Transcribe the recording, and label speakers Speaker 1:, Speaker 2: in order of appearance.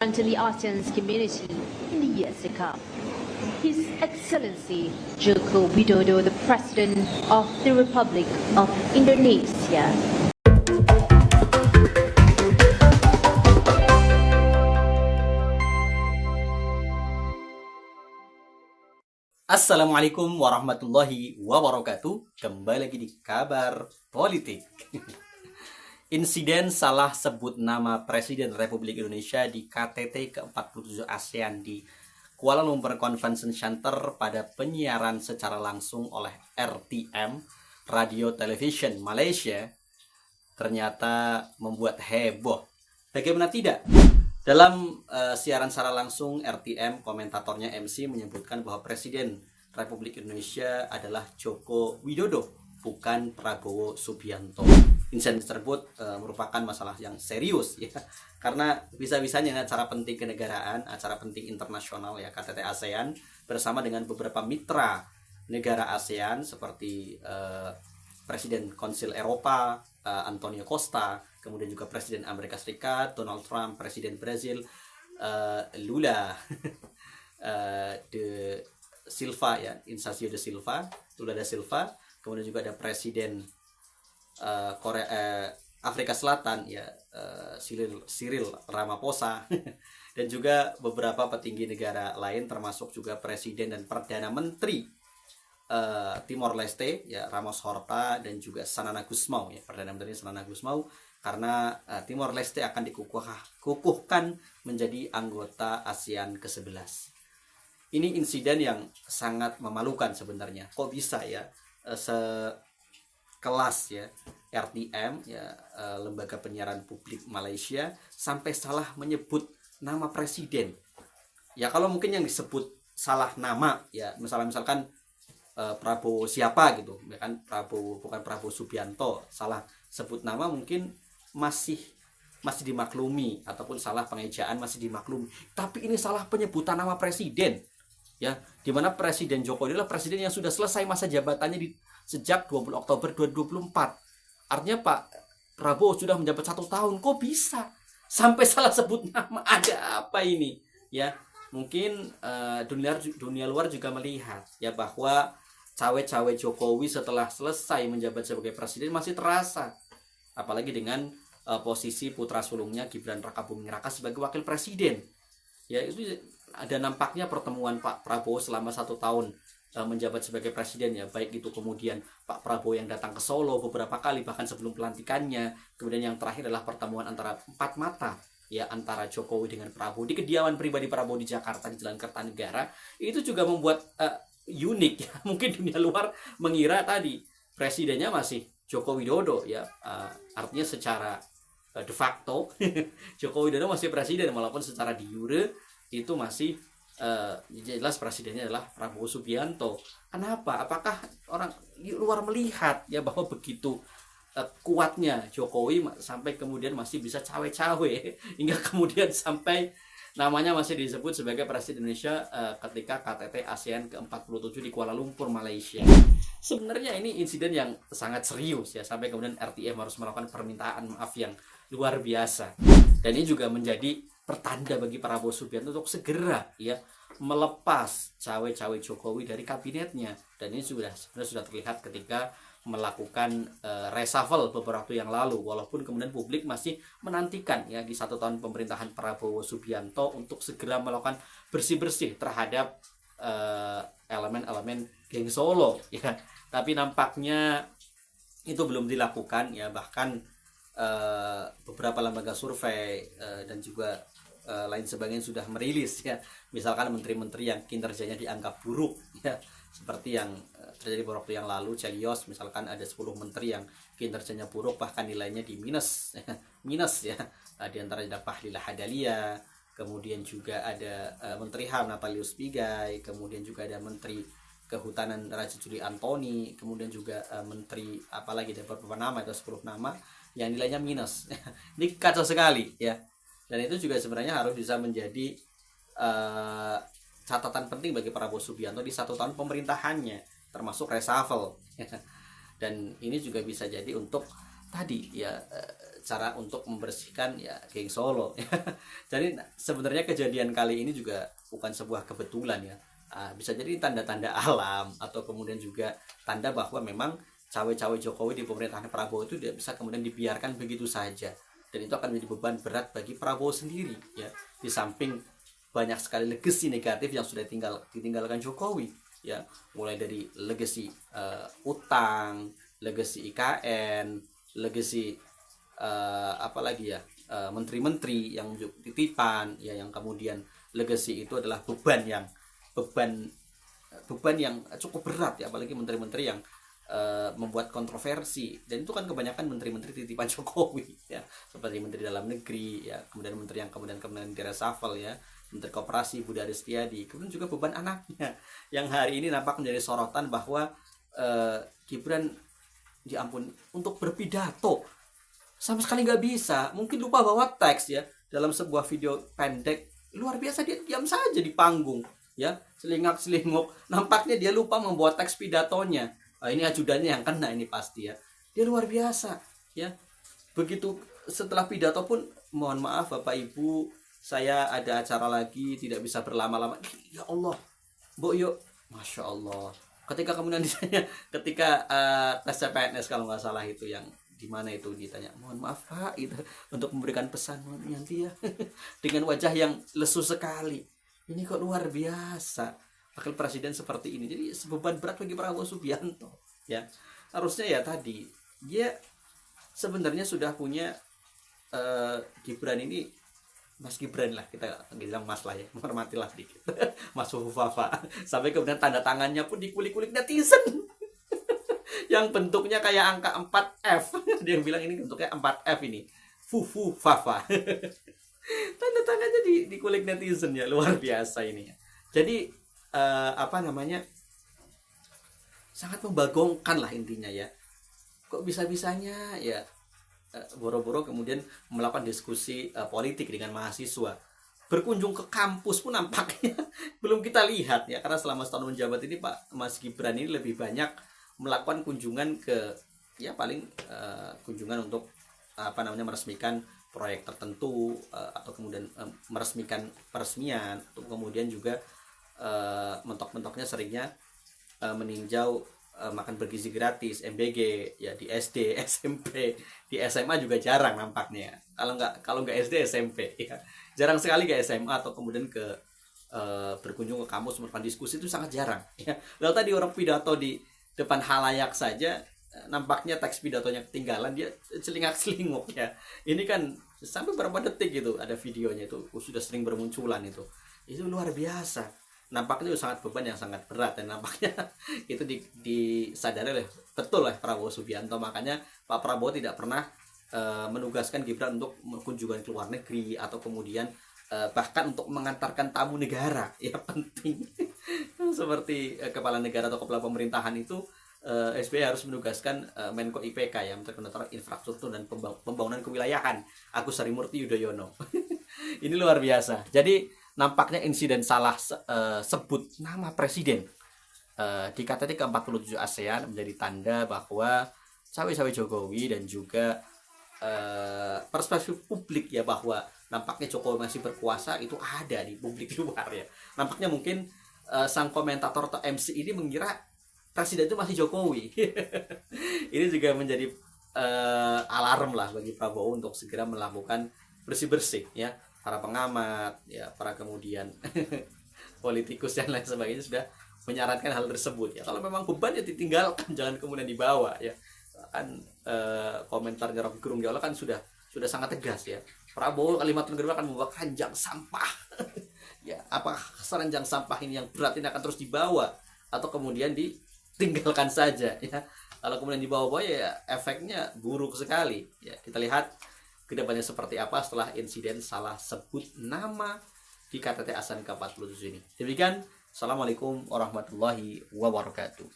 Speaker 1: to the ASEAN's community in the years to come. His Excellency Joko Widodo, the President of the Republic of Indonesia.
Speaker 2: Assalamualaikum warahmatullahi wabarakatuh. Kembali lagi di Kabar Politik. Insiden salah sebut nama Presiden Republik Indonesia di KTT ke-47 ASEAN di Kuala Lumpur Convention Center pada penyiaran secara langsung oleh RTM, Radio Television Malaysia, ternyata membuat heboh. Bagaimana tidak? Dalam siaran secara langsung RTM, komentatornya MC menyebutkan bahwa Presiden Republik Indonesia adalah Joko Widodo, bukan Prabowo Subianto. Insiden tersebut merupakan masalah yang serius ya, karena bisa-bisanya acara penting kenegaraan, acara penting internasional ya KTT ASEAN bersama dengan beberapa mitra negara ASEAN seperti Presiden Konsil Eropa Antonio Costa, kemudian juga Presiden Amerika Serikat Donald Trump, Presiden Brazil Lula de Silva ya, Inácio Lula da Silva, kemudian juga ada Presiden Afrika Selatan ya, Cyril Ramaphosa dan juga beberapa petinggi negara lain termasuk juga Presiden dan Perdana Menteri Timor Leste ya, Ramos Horta dan juga Sanana Gusmão ya, Perdana Menteri Sanana Gusmão, karena Timor Leste akan dikukuhkan menjadi anggota ASEAN ke-11. Ini insiden yang sangat memalukan sebenarnya. Kok bisa ya sekelas ya RTM ya, lembaga penyiaran publik Malaysia, sampai salah menyebut nama presiden. Ya kalau mungkin yang disebut salah nama ya, misalkan Prabowo siapa gitu, ya kan, Prabowo bukan Prabowo Subianto, salah sebut nama mungkin masih dimaklumi, ataupun salah pengejaan masih dimaklumi. Tapi ini salah penyebutan nama presiden ya, dimana Presiden Jokowi adalah presiden yang sudah selesai masa jabatannya sejak 20 Oktober 2024. Artinya Pak Prabowo sudah menjabat 1 tahun. Kok bisa sampai salah sebut nama? Ada apa ini ya? Mungkin dunia luar juga melihat ya bahwa cawe-cawe Jokowi setelah selesai menjabat sebagai presiden masih terasa, apalagi dengan posisi putra sulungnya Gibran Rakabuming Raka sebagai wakil presiden ya. Itu ada nampaknya pertemuan Pak Prabowo selama 1 tahun menjabat sebagai presiden ya, baik itu kemudian Pak Prabowo yang datang ke Solo beberapa kali bahkan sebelum pelantikannya, kemudian yang terakhir adalah pertemuan antara 4 mata ya, antara Jokowi dengan Prabowo di kediaman pribadi Prabowo di Jakarta di Jalan Kertanegara. Itu juga membuat unik ya. Mungkin dunia luar mengira tadi presidennya masih Joko Widodo ya, artinya secara de facto Joko Widodo masih presiden, walaupun secara de jure itu masih jelas presidennya adalah Prabowo Subianto. Kenapa? Apakah orang luar melihat ya bahwa begitu kuatnya Jokowi sampai kemudian masih bisa cawe-cawe hingga kemudian sampai namanya masih disebut sebagai Presiden Indonesia ketika KTT ASEAN ke-47 di Kuala Lumpur, Malaysia. Sebenarnya ini insiden yang sangat serius ya, sampai kemudian RTM harus melakukan permintaan maaf yang luar biasa. Dan ini juga menjadi pertanda bagi Prabowo Subianto untuk segera ya melepas cawe-cawe Jokowi dari kabinetnya. Dan ini sudah terlihat ketika melakukan reshuffle beberapa waktu yang lalu, walaupun kemudian publik masih menantikan ya di 1 tahun pemerintahan Prabowo Subianto untuk segera melakukan bersih-bersih terhadap elemen-elemen geng Solo ya. Tapi nampaknya itu belum dilakukan ya, bahkan beberapa lembaga survei dan juga lain sebagainya sudah merilis ya, misalkan menteri-menteri yang kinerjanya dianggap buruk ya, seperti yang terjadi beberapa waktu yang lalu, Celios misalkan ada 10 menteri yang kinerjanya buruk, bahkan nilainya di minus ya. Di antara ada Pahlila Hadalia, kemudian juga ada Menteri HAM Natalius Pigai, kemudian juga ada Menteri Kehutanan Raja Juli Antoni, kemudian juga menteri apalagi ada beberapa nama, itu 10 nama yang nilainya minus. Ini kacau sekali ya. Dan itu juga sebenarnya harus bisa menjadi catatan penting bagi Prabowo Subianto di 1 tahun pemerintahannya, termasuk reshuffle. Dan ini juga bisa jadi untuk tadi ya cara untuk membersihkan ya geng Solo. Jadi sebenarnya kejadian kali ini juga bukan sebuah kebetulan ya. Bisa jadi tanda-tanda alam atau kemudian juga tanda bahwa memang cawe-cawe Jokowi di pemerintahan Prabowo itu tidak bisa kemudian dibiarkan begitu saja, dan itu akan menjadi beban berat bagi Prabowo sendiri ya, di samping banyak sekali legacy negatif yang sudah ditinggalkan Jokowi ya, mulai dari legacy utang, legacy IKN, legacy apalagi ya, menteri-menteri yang titipan ya, yang kemudian legacy itu adalah beban yang cukup berat ya, apalagi menteri-menteri yang membuat kontroversi, dan itu kan kebanyakan menteri-menteri titipan Jokowi ya, seperti menteri dalam negeri ya, kemudian menteri yang kemudian direshuffle ya, menteri koperasi Budi Aris Setiadi, kemudian juga beban anaknya yang hari ini nampak menjadi sorotan bahwa Gibran diampun untuk berpidato sama sekali nggak bisa, mungkin lupa bawa teks ya, dalam sebuah video pendek luar biasa dia diam saja di panggung ya, selingak-selinguk, nampaknya dia lupa membuat teks pidatonya. Ini ajudannya yang kena ini pasti ya. Dia luar biasa ya. Begitu setelah pidato pun, mohon maaf Bapak Ibu, saya ada acara lagi, tidak bisa berlama-lama. Ya Allah, Mbok yuk, Masya Allah. Ketika kemudian ditanya, ketika tes CPNS kalau nggak salah itu, yang gimana itu ditanya, mohon maaf Pak, itu untuk memberikan pesan nanti ya, dengan wajah yang lesu sekali. Ini kok luar biasa. Wakil presiden seperti ini, jadi beban berat bagi Prabowo Subianto ya. Harusnya ya tadi dia sebenarnya sudah punya Gibran ini, Mas Gibran lah, kita bilang Mas lah ya, menghormatilah dikit Mas Fufafa, sampai kemudian tanda tangannya pun dikulik-kulik netizen yang bentuknya kayak angka 4F. Dia bilang ini bentuknya 4F ini, Fufafa. Tanda tangannya dikulik netizen ya, luar biasa ini ya. Jadi sangat membagongkan lah intinya ya. Kok bisa-bisanya ya boro-boro kemudian melakukan diskusi politik dengan mahasiswa, berkunjung ke kampus pun nampaknya belum kita lihat ya, karena selama setahun menjabat ini Pak Mas Gibran ini lebih banyak melakukan kunjungan ke ya paling kunjungan untuk meresmikan proyek tertentu, atau kemudian meresmikan peresmian, atau kemudian juga mentok-mentoknya seringnya meninjau makan bergizi gratis MBG ya, di SD, SMP, di SMA juga jarang nampaknya. Kalau nggak SD, SMP ya. Jarang sekali ke SMA atau kemudian ke berkunjung ke kampus melakukan diskusi, itu sangat jarang ya. Lalu tadi orang pidato di depan halayak saja nampaknya teks pidatonya ketinggalan, dia celingak-celinguk ya. Ini kan sampai berapa detik gitu ada videonya, itu sudah sering bermunculan itu luar biasa. Nampaknya itu sangat beban yang sangat berat, dan nampaknya itu disadari betul oleh Prabowo Subianto. Makanya Pak Prabowo tidak pernah menugaskan Gibran untuk kunjungan ke luar negeri, atau kemudian bahkan untuk mengantarkan tamu negara ya penting seperti kepala negara atau kepala pemerintahan itu. SBY harus menugaskan Menko IPK ya, Menteri Koordinator Infrastruktur dan Pembangunan Kewilayahan, Agus Harimurti Yudhoyono. Ini luar biasa. Jadi nampaknya insiden salah sebut nama presiden di KTT ke-47 ASEAN menjadi tanda bahwa cawe-cawe Jokowi dan juga perspektif publik ya, bahwa nampaknya Jokowi masih berkuasa itu ada di publik luar ya. Nampaknya mungkin sang komentator atau MC ini mengira presiden itu masih Jokowi. Ini juga menjadi alarm lah bagi Prabowo untuk segera melakukan bersih-bersih ya. Para pengamat ya, para kemudian politikus dan lain sebagainya sudah menyarankan hal tersebut ya. Kalau memang beban ya ditinggalkan, jangan kemudian dibawa ya. Kan komentarnya Rocky Gerung Dialog kan sudah sangat tegas ya. Prabowo Kalimantan kedua akan membawa keranjang sampah. Ya, apakah keranjang sampah ini yang berat ini akan terus dibawa atau kemudian ditinggalkan saja ya. Kalau kemudian dibawa-bawa ya efeknya buruk sekali ya. Kita lihat kedepannya seperti apa setelah insiden salah sebut nama di KTT ASEAN ke-47 ini. Demikian, Assalamualaikum warahmatullahi wabarakatuh.